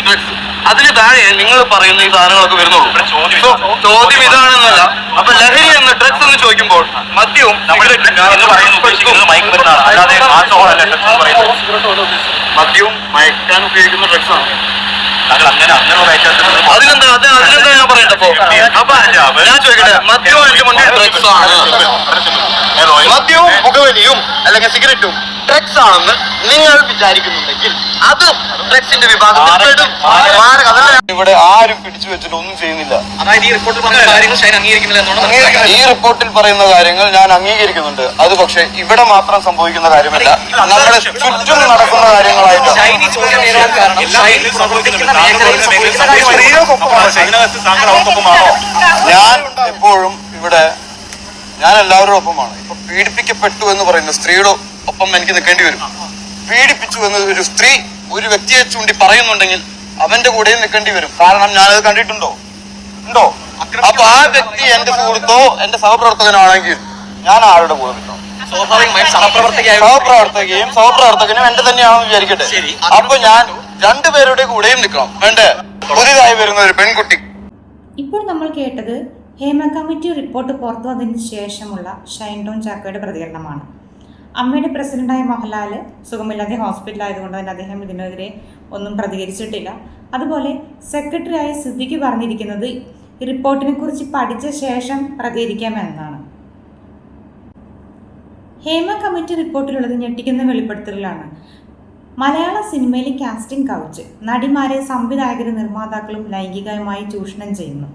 Drugs, അതിന് താഴെ നിങ്ങൾ പറയുന്ന ഈ സാധനങ്ങളൊക്കെ വരുന്നുള്ളൂ. ചോദ്യം ഇതാണെന്നല്ല. അപ്പൊ ലഹരി എന്ന് ഡ്രഗ്സ് എന്ന് ചോദിക്കുമ്പോൾ മദ്യവും മദ്യവും മയക്കാൻ ഉപയോഗിക്കുന്ന ഡ്രഗ്സ് ആണ്. അതിനെന്താ ഞാൻ പറയണ്ടപ്പോ? അപ്പൊ ഞാൻ ചോദിക്കട്ടെ, മദ്യവും എന്റെ മുന്നിൽ ഡ്രഗ്സ് ആണ്. മദ്യവും പുകവലിയും അല്ലെങ്കിൽ സിഗരറ്റും ഡ്രഗ്സ് ആണെന്ന് നിങ്ങൾ വിചാരിക്കുന്നുണ്ടെങ്കിൽ അത് ഡ്രഗ്സിന്റെ വിഭാഗത്തിൽ ഇവിടെ ആരും പിടിച്ചു വെച്ചിട്ട് ഒന്നും ചെയ്യുന്നില്ല. അതായത് ഈ റിപ്പോർട്ടിൽ പറയുന്ന കാര്യങ്ങൾ ഷൈൻ അംഗീകരിക്കുന്നില്ല. ഈ റിപ്പോർട്ടിൽ പറയുന്ന കാര്യങ്ങൾ ഞാൻ അംഗീകരിക്കുന്നുണ്ട്. അത് പക്ഷെ ഇവിടെ മാത്രം സംഭവിക്കുന്ന കാര്യമല്ല, നമ്മുടെ ചുറ്റും നടക്കുന്ന കാര്യങ്ങളായിട്ട്. ഞാൻ എപ്പോഴും ഇവിടെ ഞാൻ എല്ലാവരുടെ ഒപ്പമാണ്. ഇപ്പൊ പീഡിപ്പിക്കപ്പെട്ടു എന്ന് പറയുന്ന സ്ത്രീയുടെ ഒപ്പം എനിക്ക് നിൽക്കേണ്ടി വരും. പീഡിപ്പിച്ചു എന്ന് ഒരു സ്ത്രീ ഒരു വ്യക്തിയെ ചൂണ്ടി പറയുന്നുണ്ടെങ്കിൽ അവന്റെ കൂടെ നിൽക്കേണ്ടി വരും. കാരണം ഞാനത് കണ്ടിട്ടുണ്ടോ? അപ്പൊ ആ വ്യക്തി എന്റെ സുഹൃത്തോ എന്റെ സഹപ്രവർത്തകനാണെങ്കിൽ ഞാൻ ആരുടെ കൂടെ നിൽക്കണം? സഹപ്രവർത്തകനും എന്റെ തന്നെയാണെന്ന് വിചാരിക്കട്ടെ. അപ്പൊ ഞാൻ രണ്ടുപേരുടെ കൂടെയും നിൽക്കണം. വേണ്ടേ? പുതിയതായി വരുന്ന ഒരു പെൺകുട്ടി. ഇപ്പോൾ നമ്മൾ കേട്ടത് ഹേമ കമ്മിറ്റി റിപ്പോർട്ട് പുറത്തു വന്നതിന് ശേഷമുള്ള ഷൈൻ ടോൺ ചാക്കോയുടെ പ്രതികരണമാണ്. അമ്മയുടെ പ്രസിഡന്റായ മോഹൻലാൽ സുഖമില്ലാതെ ഹോസ്പിറ്റലായതുകൊണ്ട് തന്നെ അദ്ദേഹം ഇതിനെതിരെ ഒന്നും പ്രതികരിച്ചിട്ടില്ല. അതുപോലെ സെക്രട്ടറി ആയ സിദ്ദിഖ് പറഞ്ഞിരിക്കുന്നത് റിപ്പോർട്ടിനെ കുറിച്ച് പഠിച്ച ശേഷം പ്രതികരിക്കാമെന്നാണ്. ഹേമ കമ്മിറ്റി റിപ്പോർട്ടിലുള്ളത് ഞെട്ടിക്കുന്ന വെളിപ്പെടുത്തലുകളാണ്. മലയാള സിനിമയിലെ കാസ്റ്റിംഗ് കൗച്ച് നടിമാരെ സംവിധായകരും നിർമ്മാതാക്കളും ലൈംഗികമായി ചൂഷണം ചെയ്യുന്നു.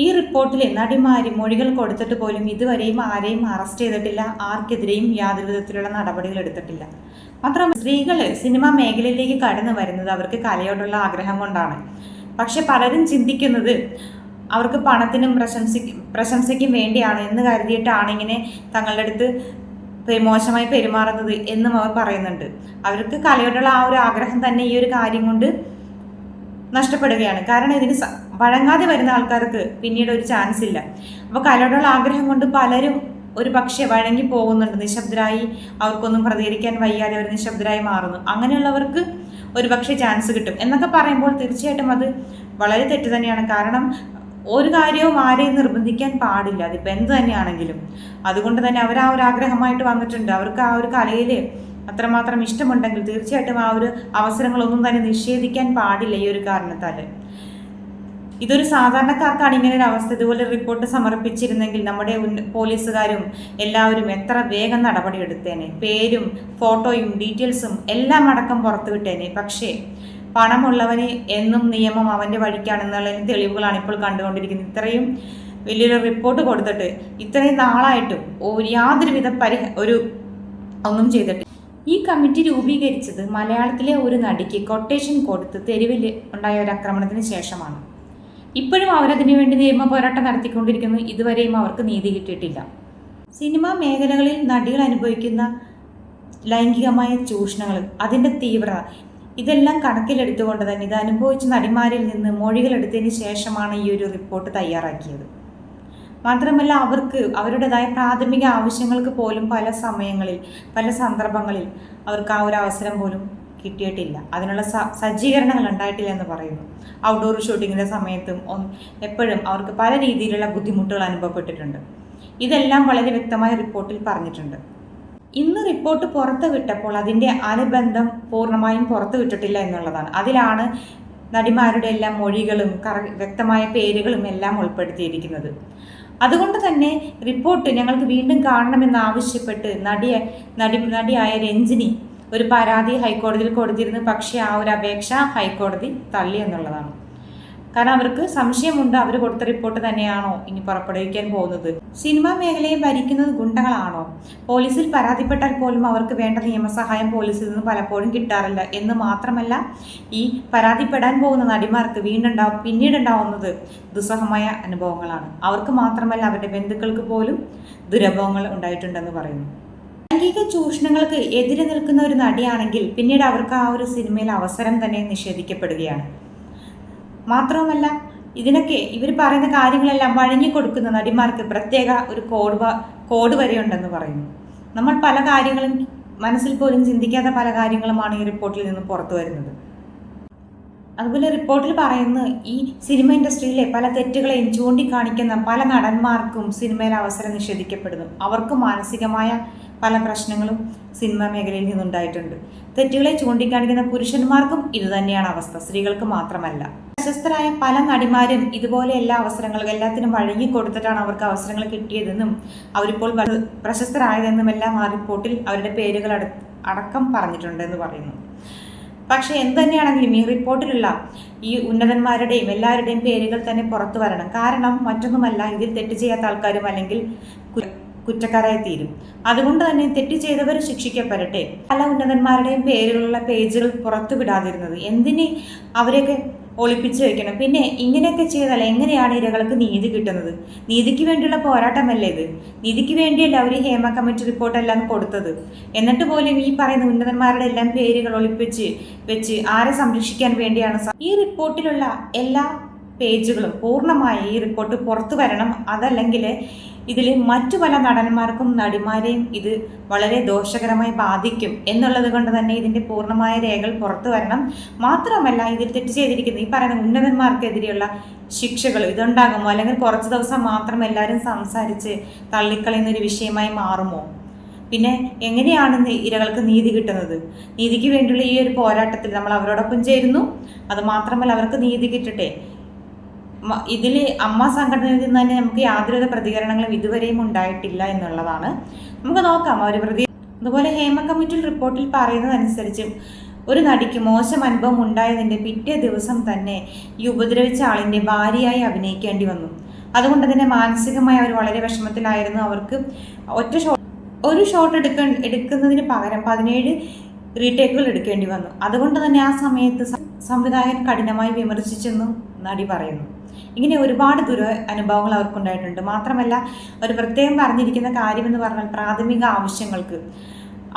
ഈ റിപ്പോർട്ടിൽ നടിമാര് മൊഴികൾ കൊടുത്തിട്ട് പോലും ഇതുവരെയും ആരെയും അറസ്റ്റ് ചെയ്തിട്ടില്ല, ആർക്കെതിരെയും യാതൊരു വിധത്തിലുള്ള നടപടികൾ എടുത്തിട്ടില്ല. മാത്രമല്ല സ്ത്രീകൾ സിനിമാ മേഖലയിലേക്ക് കടന്നു വരുന്നത് അവർക്ക് കലയോടുള്ള ആഗ്രഹം കൊണ്ടാണ്. പക്ഷെ പലരും ചിന്തിക്കുന്നത് അവർക്ക് പണത്തിനും പ്രശംസയ്ക്കും വേണ്ടിയാണ് എന്ന് കരുതിയിട്ടാണ് ഇങ്ങനെ തങ്ങളുടെ അടുത്ത് മോശമായി പെരുമാറുന്നത് എന്നും അവർ പറയുന്നുണ്ട്. അവർക്ക് കലയോടുള്ള ആ ഒരു ആഗ്രഹം തന്നെ ഈ ഒരു കാര്യം കൊണ്ട് നഷ്ടപ്പെടുകയാണ്. കാരണം ഇതിന് വഴങ്ങാതെ വരുന്ന ആൾക്കാർക്ക് പിന്നീട് ഒരു ചാൻസ് ഇല്ല. അപ്പോൾ കലയോടുള്ള ആഗ്രഹം കൊണ്ട് പലരും ഒരു പക്ഷേ വഴങ്ങി പോകുന്നുണ്ട്. നിശബ്ദരായി അവർക്കൊന്നും പ്രതികരിക്കാൻ വയ്യാതെ അവർ നിശബ്ദരായി മാറുന്നു. അങ്ങനെയുള്ളവർക്ക് ഒരു പക്ഷേ ചാൻസ് കിട്ടും എന്നൊക്കെ പറയുമ്പോൾ തീർച്ചയായിട്ടും അത് വളരെ തെറ്റ് തന്നെയാണ്. കാരണം ഒരു കാര്യവും ആരെയും നിർബന്ധിക്കാൻ പാടില്ല, അതിപ്പോൾ എന്ത് തന്നെയാണെങ്കിലും. അതുകൊണ്ട് തന്നെ അവർ ആ ഒരു ആഗ്രഹമായിട്ട് വന്നിട്ടുണ്ട്. അവർക്ക് ആ ഒരു കലയിൽ അത്രമാത്രം ഇഷ്ടമുണ്ടെങ്കിൽ തീർച്ചയായിട്ടും ആ ഒരു അവസരങ്ങളൊന്നും തന്നെ നിഷേധിക്കാൻ പാടില്ല. ഈ ഒരു കാരണത്താൽ ഇതൊരു സാധാരണക്കാർക്കാണ് ഇങ്ങനെ ഒരു അവസ്ഥ. ഇതുപോലെ റിപ്പോർട്ട് സമർപ്പിച്ചിരുന്നെങ്കിൽ നമ്മുടെ പോലീസുകാരും എല്ലാവരും എത്ര വേഗം നടപടിയെടുത്തേനെ. പേരും ഫോട്ടോയും ഡീറ്റെയിൽസും എല്ലാം അടക്കം പുറത്തു വിട്ടേനെ. പക്ഷേ പണമുള്ളവന് എന്നും നിയമം അവൻ്റെ വഴിക്കാണെന്നുള്ളതിന് തെളിവുകളാണ് ഇപ്പോൾ കണ്ടുകൊണ്ടിരിക്കുന്നത്. ഇത്രയും വലിയൊരു റിപ്പോർട്ട് കൊടുത്തിട്ട് ഇത്രയും നാളായിട്ടും യാതൊരുവിധ ഒന്നും ചെയ്തിട്ട്. ഈ കമ്മിറ്റി രൂപീകരിച്ചത് മലയാളത്തിലെ ഒരു നടിക്ക് കൊട്ടേഷൻ കൊടുത്ത് തെരുവിൽ ഉണ്ടായ ഒരു ആക്രമണത്തിന് ശേഷമാണ്. ഇപ്പോഴും അവരതിനു വേണ്ടി നിയമ പോരാട്ടം നടത്തിക്കൊണ്ടിരിക്കുന്നു. ഇതുവരെയും അവർക്ക് നീതി കിട്ടിയിട്ടില്ല. സിനിമാ മേഖലകളിൽ നടികൾ അനുഭവിക്കുന്ന ലൈംഗികമായ ചൂഷണങ്ങൾ, അതിൻ്റെ തീവ്രത, ഇതെല്ലാം കണക്കിലെടുത്തുകൊണ്ട് തന്നെ ഇത് അനുഭവിച്ച നടിമാരിൽ നിന്ന് മൊഴികളെടുത്തതിന് ശേഷമാണ് ഈ ഒരു റിപ്പോർട്ട് തയ്യാറാക്കിയത്. മാത്രമല്ല അവർക്ക് അവരുടേതായ പ്രാഥമിക ആവശ്യങ്ങൾക്ക് പോലും പല സമയങ്ങളിൽ പല സന്ദർഭങ്ങളിൽ അവർക്ക് ആ ഒരു അവസരം പോലും കിട്ടിയിട്ടില്ല. അതിനുള്ള സജ്ജീകരണങ്ങൾ ഉണ്ടായിട്ടില്ല എന്ന് പറയുന്നു. ഔട്ട്ഡോർ ഷൂട്ടിങ്ങിൻ്റെ സമയത്തും എപ്പോഴും അവർക്ക് പല രീതിയിലുള്ള ബുദ്ധിമുട്ടുകൾ അനുഭവപ്പെട്ടിട്ടുണ്ട്. ഇതെല്ലാം വളരെ വ്യക്തമായ റിപ്പോർട്ടിൽ പറഞ്ഞിട്ടുണ്ട്. ഇന്ന് റിപ്പോർട്ട് പുറത്തു വിട്ടപ്പോൾ അതിൻ്റെ അനുബന്ധം പൂർണ്ണമായും പുറത്തു വിട്ടിട്ടില്ല എന്നുള്ളതാണ്. അതിലാണ് നടിമാരുടെ എല്ലാം മൊഴികളും വ്യക്തമായ പേരുകളും എല്ലാം ഉൾപ്പെടുത്തിയിരിക്കുന്നത്. അതുകൊണ്ട് തന്നെ റിപ്പോർട്ട് ഞങ്ങൾക്ക് വീണ്ടും കാണണമെന്നാവശ്യപ്പെട്ട് നടിയായ രഞ്ജിനി ഒരു പരാതി ഹൈക്കോടതിയിൽ കൊടുത്തിരുന്നു. പക്ഷേ ആ ഒരു അപേക്ഷ ഹൈക്കോടതി തള്ളി എന്നുള്ളതാണ്. കാരണം അവർക്ക് സംശയമുണ്ട്, അവർ കൊടുത്ത റിപ്പോർട്ട് തന്നെയാണോ ഇനി പുറപ്പെടുവിക്കാൻ പോകുന്നത്. സിനിമാ മേഖലയെ ഭരിക്കുന്നത് ഗുണ്ടകളാണോ? പോലീസിൽ പരാതിപ്പെട്ടാൽ പോലും അവർക്ക് വേണ്ട നിയമസഹായം പോലീസിൽ നിന്ന് പലപ്പോഴും കിട്ടാറില്ല എന്ന് മാത്രമല്ല, ഈ പരാതിപ്പെടാൻ പോകുന്ന നടിമാർക്ക് പിന്നീടുണ്ടാവുന്നത് ദുസ്സഹമായ അനുഭവങ്ങളാണ്. അവർക്ക് മാത്രമല്ല അവരുടെ ബന്ധുക്കൾക്ക് പോലും ദുരനുഭവങ്ങൾ ഉണ്ടായിട്ടുണ്ടെന്ന് പറയുന്നു. ലൈംഗിക ചൂഷണങ്ങൾക്ക് എതിരെ നിൽക്കുന്ന ഒരു നടിയാണെങ്കിൽ പിന്നീട് അവർക്ക് ആ ഒരു സിനിമയിൽ അവസരം തന്നെ നിഷേധിക്കപ്പെടുകയാണ്. മാത്രവുമല്ല ഇതിനൊക്കെ ഇവർ പറയുന്ന കാര്യങ്ങളെല്ലാം വഴങ്ങിക്കൊടുക്കുന്ന നടിമാർക്ക് പ്രത്യേക ഒരു കോഡ് വരെയുണ്ടെന്ന് പറയുന്നു. നമ്മൾ പല കാര്യങ്ങളും മനസ്സിൽ പോലും ചിന്തിക്കാത്ത പല കാര്യങ്ങളുമാണ് ഈ റിപ്പോർട്ടിൽ നിന്ന് പുറത്തു വരുന്നത്. അതുപോലെ റിപ്പോർട്ടിൽ പറയുന്നു, ഈ സിനിമ ഇൻഡസ്ട്രിയിലെ പല തെറ്റുകളെയും ചൂണ്ടിക്കാണിക്കുന്ന പല നടന്മാർക്കും സിനിമയിൽ അവസരം നിഷേധിക്കപ്പെടുന്നു. അവർക്ക് മാനസികമായ പല പ്രശ്നങ്ങളും സിനിമ മേഖലയിൽ നിന്നുണ്ടായിട്ടുണ്ട്. തെറ്റുകളെ ചൂണ്ടിക്കാണിക്കുന്ന പുരുഷന്മാർക്കും ഇതുതന്നെയാണ് അവസ്ഥ, സ്ത്രീകൾക്ക് മാത്രമല്ല. പ്രശസ്തരായ പല നടിമാരും ഇതുപോലെ എല്ലാ അവസരങ്ങളും എല്ലാത്തിനും വഴങ്ങിക്കൊടുത്തിട്ടാണ് അവർക്ക് അവസരങ്ങൾ കിട്ടിയതെന്നും അവരിപ്പോൾ പ്രശസ്തരായതെന്നുമെല്ലാം ആ റിപ്പോർട്ടിൽ അവരുടെ പേരുകൾ അടക്കം പറഞ്ഞിട്ടുണ്ടെന്ന് പറയുന്നു. പക്ഷേ എന്ത് തന്നെയാണെങ്കിലും ഈ റിപ്പോർട്ടിലുള്ള ഈ ഉന്നതന്മാരുടെയും എല്ലാവരുടെയും പേരുകൾ തന്നെ പുറത്തു വരണം. കാരണം മറ്റൊന്നുമല്ല, ഇതിൽ തെറ്റ് ചെയ്യാത്ത ആൾക്കാരും അല്ലെങ്കിൽ കുറ്റക്കാരായി തീരും. അതുകൊണ്ട് തന്നെ തെറ്റ് ചെയ്തവർ ശിക്ഷിക്കപ്പെടട്ടെ. പല ഉന്നതന്മാരുടെയും പേരുകളുള്ള പേജുകൾ പുറത്തു വിടാതിരുന്നത് എന്തിന് അവരെയൊക്കെ ഒളിപ്പിച്ചു വെക്കണം? പിന്നെ ഇങ്ങനെയൊക്കെ ചെയ്താൽ എങ്ങനെയാണ് ഇരകൾക്ക് നീതി കിട്ടുന്നത്? നീതിക്ക് വേണ്ടിയുള്ള പോരാട്ടമല്ലേ ഇത്? നീതിക്ക് വേണ്ടിയല്ല അവർ ഹേമ കമ്മിറ്റി റിപ്പോർട്ടെല്ലാം കൊടുത്തത്. എന്നിട്ട് പോലും ഈ പറയുന്ന ഉന്നതന്മാരുടെ എല്ലാം പേരുകൾ ഒളിപ്പിച്ച് വെച്ച് ആരെ സംരക്ഷിക്കാൻ വേണ്ടിയാണ്? ഈ റിപ്പോർട്ടിലുള്ള എല്ലാ പേജുകളും പൂർണ്ണമായി ഈ റിപ്പോർട്ട് പുറത്തു വരണം. അതല്ലെങ്കിൽ ഇതിൽ മറ്റു പല നടന്മാർക്കും നടിമാരെയും ഇത് വളരെ ദോഷകരമായി ബാധിക്കും എന്നുള്ളത് കൊണ്ട് തന്നെ ഇതിൻ്റെ പൂർണ്ണമായ രേഖകൾ പുറത്തു വരണം. മാത്രമല്ല, ഇതിൽ തെറ്റ് ചെയ്തിരിക്കുന്ന ഈ പറയുന്ന ഉന്നതന്മാർക്കെതിരെയുള്ള ശിക്ഷകൾ ഇതുണ്ടാകുമോ? അല്ലെങ്കിൽ കുറച്ച് ദിവസം മാത്രം എല്ലാവരും സംസാരിച്ച് തള്ളിക്കളയുന്നൊരു വിഷയമായി മാറുമോ? പിന്നെ എങ്ങനെയാണ് ഇരകൾക്ക് നീതി കിട്ടുന്നത്? നീതിക്ക് വേണ്ടിയുള്ള ഈ ഒരു പോരാട്ടത്തിൽ നമ്മൾ അവരോടൊപ്പം ചേരുന്നു. അതുമാത്രമല്ല, അവർക്ക് നീതി കിട്ടട്ടെ. ഇതിൽ അമ്മ സംഘടനയിൽ നിന്ന് തന്നെ നമുക്ക് യാതൊരുവിധ പ്രതികരണങ്ങളും ഇതുവരെയും ഉണ്ടായിട്ടില്ല എന്നുള്ളതാണ്. നമുക്ക് നോക്കാം അവർ അതുപോലെ ഹേമ കമ്മിറ്റി റിപ്പോർട്ടിൽ പറയുന്നതനുസരിച്ച് ഒരു നടിക്ക് മോശം അനുഭവം ഉണ്ടായതിൻ്റെ പിറ്റേ ദിവസം തന്നെ ഈ ഉപദ്രവിച്ച ആളിൻ്റെ ഭാര്യയായി അഭിനയിക്കേണ്ടി വന്നു. അതുകൊണ്ട് തന്നെ മാനസികമായി അവർ വളരെ വിഷമത്തിലായിരുന്നു. അവർക്ക് ഒരു ഷോട്ട് എടുക്കുന്നതിന് പകരം 17 റീടേക്കുകൾ എടുക്കേണ്ടി വന്നു. അതുകൊണ്ട് തന്നെ ആ സമയത്ത് സംവിധായകൻ കഠിനമായി വിമർശിച്ചെന്നും നടി പറയുന്നു. ഇങ്ങനെ ഒരുപാട് അനുഭവങ്ങൾ അവർക്കുണ്ടായിട്ടുണ്ട്. മാത്രമല്ല, അവർ പ്രത്യേകം പറഞ്ഞിരിക്കുന്ന കാര്യമെന്ന് പറഞ്ഞാൽ പ്രാഥമിക ആവശ്യങ്ങൾക്ക്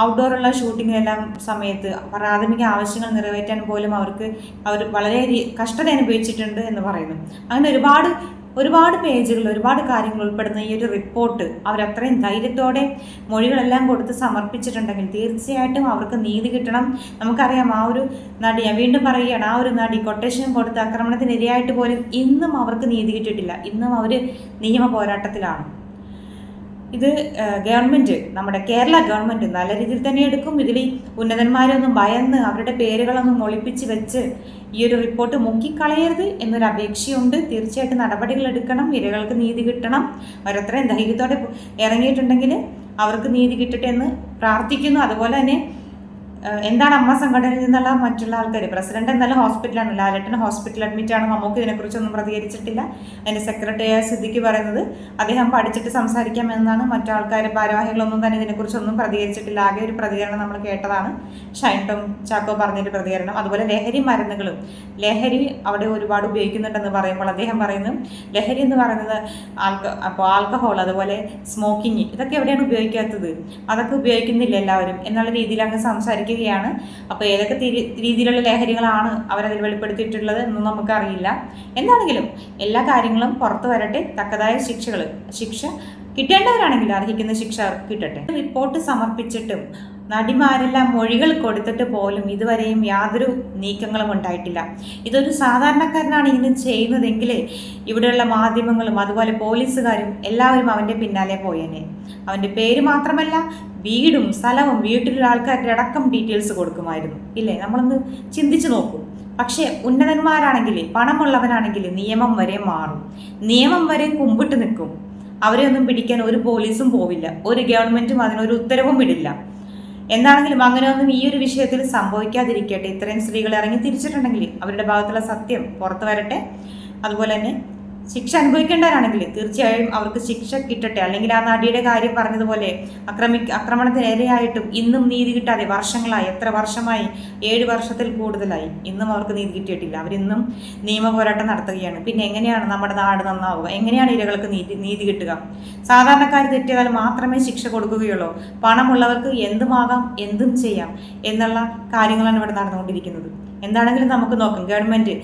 ഔട്ട്ഡോറുള്ള ഷൂട്ടിങ്ങിനെല്ലാം സമയത്ത് പ്രാഥമിക ആവശ്യങ്ങൾ നിറവേറ്റാൻ പോലും അവർ വളരെ കഷ്ടത അനുഭവിച്ചിട്ടുണ്ട് എന്ന് പറയുന്നു. അങ്ങനെ ഒരുപാട് പേജുകൾ, ഒരുപാട് കാര്യങ്ങൾ ഉൾപ്പെടുന്ന ഈ ഒരു റിപ്പോർട്ട് അവരത്രയും ധൈര്യത്തോടെ മൊഴികളെല്ലാം കൊടുത്ത് സമർപ്പിച്ചിട്ടുണ്ടെങ്കിൽ തീർച്ചയായിട്ടും അവർക്ക് നീതി കിട്ടണം. നമുക്കറിയാം, ആ ഒരു നടി, ഞാൻ വീണ്ടും പറയുകയാണ്, ആ ഒരു നടി കൊട്ടേഷൻ കൊടുത്ത് ആക്രമണത്തിനിരയായിട്ട് പോലും ഇന്നും അവർക്ക് നീതി കിട്ടിയിട്ടില്ല. ഇന്നും അവർ നിയമ പോരാട്ടത്തിലാണ്. ഇത് ഗവൺമെൻറ്, നമ്മുടെ കേരള ഗവൺമെൻറ് നല്ല രീതിയിൽ തന്നെ എടുക്കും. ഇതിൽ ഉന്നതന്മാരൊന്നും ഭയന്ന് അവരുടെ പേരുകളൊന്നും ഒളിപ്പിച്ച് വെച്ച് ഈ ഒരു റിപ്പോർട്ട് മുക്കിക്കളയരുത് എന്നൊരു അപേക്ഷയുണ്ട്. തീർച്ചയായിട്ടും നടപടികൾ എടുക്കണം. ഇരകൾക്ക് നീതി കിട്ടണം. അവരത്രയും ധൈര്യത്തോടെ ഇറങ്ങിയിട്ടുണ്ടെങ്കിൽ അവർക്ക് നീതി കിട്ടട്ടെ എന്ന് പ്രാർത്ഥിക്കുന്നു. അതുപോലെ തന്നെ എന്താണ് അമ്മ സംഘടനയിൽ നിന്നുള്ള മറ്റുള്ള ആൾക്കാർ, പ്രസിഡന്റ് എന്നാലും ഹോസ്പിറ്റലാണ്, ലാലേട്ടൻ ഹോസ്പിറ്റൽ അഡ്മിറ്റാണ്. നമുക്ക് ഇതിനെക്കുറിച്ചൊന്നും പ്രതികരിച്ചിട്ടില്ല. അതിൻ്റെ സെക്രട്ടറിയായ സിദ്ദിഖ് പറയുന്നത് അദ്ദേഹം പഠിച്ചിട്ട് സംസാരിക്കാമെന്നാണ്. മറ്റു ആൾക്കാർ, ഭാരവാഹികളൊന്നും തന്നെ ഇതിനെക്കുറിച്ചൊന്നും പ്രതികരിച്ചിട്ടില്ല. ആകെ ഒരു പ്രതികരണം നമ്മൾ കേട്ടതാണ്, ഷൈൻ ടോം ചാക്കോ പറഞ്ഞൊരു പ്രതികരണം. അതുപോലെ ലഹരി മരുന്നുകളും, ലഹരി അവിടെ ഒരുപാട് ഉപയോഗിക്കുന്നുണ്ടെന്ന് പറയുമ്പോൾ അദ്ദേഹം പറയുന്നു, ലഹരി എന്ന് പറയുന്നത് ആൽക്കഹോൾ, അതുപോലെ സ്മോക്കിങ്, ഇതൊക്കെ എവിടെയാണ് ഉപയോഗിക്കാത്തത്? അതൊക്കെ ഉപയോഗിക്കുന്നില്ല എല്ലാവരും എന്നുള്ള രീതിയിൽ അങ്ങ് സംസാരിക്കും. അപ്പോൾ ഏതൊക്കെ രീതിയിലുള്ള ലഹരികളാണ് അവരതിൽ വെളിപ്പെടുത്തിയിട്ടുള്ളത് എന്നൊന്നും നമുക്കറിയില്ല. എന്താണെങ്കിലും എല്ലാ കാര്യങ്ങളും പുറത്തു വരട്ടെ. തക്കതായ ശിക്ഷ കിട്ടേണ്ടവരാണെങ്കിൽ അർഹിക്കുന്ന ശിക്ഷ കിട്ടട്ടെ. റിപ്പോർട്ട് സമർപ്പിച്ചിട്ടും നടിമാരെല്ലാം മൊഴികൾ കൊടുത്തിട്ട് പോലും ഇതുവരെയും യാതൊരു നീക്കങ്ങളും ഉണ്ടായിട്ടില്ല. ഇതൊരു സാധാരണക്കാരനാണ് ഇങ്ങനെ ചെയ്യുന്നതെങ്കിൽ ഇവിടെയുള്ള മാധ്യമങ്ങളും അതുപോലെ പോലീസുകാരും എല്ലാവരും അവൻ്റെ പിന്നാലെ പോയേനെ. അവൻ്റെ പേര് മാത്രമല്ല, വീടും സ്ഥലവും വീട്ടിലുള്ള ആൾക്കാരുടെ അടക്കം ഡീറ്റെയിൽസ് കൊടുക്കുമായിരുന്നു, ഇല്ലേ? നമ്മളൊന്ന് ചിന്തിച്ചു നോക്കൂ. പക്ഷേ ഉന്നതന്മാരാണെങ്കിൽ, പണമുള്ളവനാണെങ്കിൽ നിയമം വരെ മാറും, നിയമം വരെ കുമ്പിട്ട് നിൽക്കും. അവരെ ഒന്നും പിടിക്കാൻ ഒരു പോലീസും പോവില്ല, ഒരു ഗവൺമെൻറ്റും അതിനൊരു ഉത്തരവും ഇടില്ല. എന്താണെങ്കിലും അങ്ങനെയൊന്നും ഈ ഒരു വിഷയത്തിൽ സംഭവിക്കാതിരിക്കട്ടെ. ഇത്രയും സ്ത്രീകൾ ഇറങ്ങി തിരിച്ചിട്ടുണ്ടെങ്കിൽ അവരുടെ ഭാഗത്തുള്ള സത്യം പുറത്തു വരട്ടെ. അതുപോലെ തന്നെ ശിക്ഷ അനുഭവിക്കേണ്ടവരാണെങ്കിൽ തീർച്ചയായും അവർക്ക് ശിക്ഷ കിട്ടട്ടെ. അല്ലെങ്കിൽ ആ നടിയുടെ കാര്യം പറഞ്ഞതുപോലെ ആക്രമണത്തിനിരയായിട്ടും ഇന്നും നീതി കിട്ടാതെ വർഷങ്ങളായി, എത്ര വർഷമായി, 7 വർഷത്തിൽ കൂടുതലായി, ഇന്നും അവർക്ക് നീതി കിട്ടിയിട്ടില്ല. അവരിന്നും നിയമ പോരാട്ടം നടത്തുകയാണ്. പിന്നെ എങ്ങനെയാണ് നമ്മുടെ നാട് നന്നാവുക? എങ്ങനെയാണ് ഇരകൾക്ക് നീതി കിട്ടുക? സാധാരണക്കാർ തെറ്റിയാൽ മാത്രമേ ശിക്ഷ കൊടുക്കുകയുള്ളൂ. പണമുള്ളവർക്ക് എന്തുമാകാം, എന്തും ചെയ്യാം എന്നുള്ള കാര്യങ്ങളാണ് ഇവിടെ നടന്നുകൊണ്ടിരിക്കുന്നത്. എന്താണെങ്കിലും നമുക്ക് നോക്കാം, ഗവൺമെൻറ്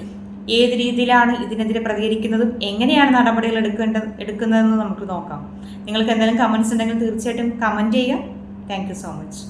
ഏത് രീതിയിലാണ് ഇതിനെതിരെ പ്രതികരിക്കുന്നതും എങ്ങനെയാണ് നടപടികൾ എടുക്കുന്നതെന്ന് നമുക്ക് നോക്കാം. നിങ്ങൾക്ക് എന്തെങ്കിലും കമൻസ് ഉണ്ടെങ്കിൽ തീർച്ചയായിട്ടും കമൻറ്റ് ചെയ്യുക. Thank you so much.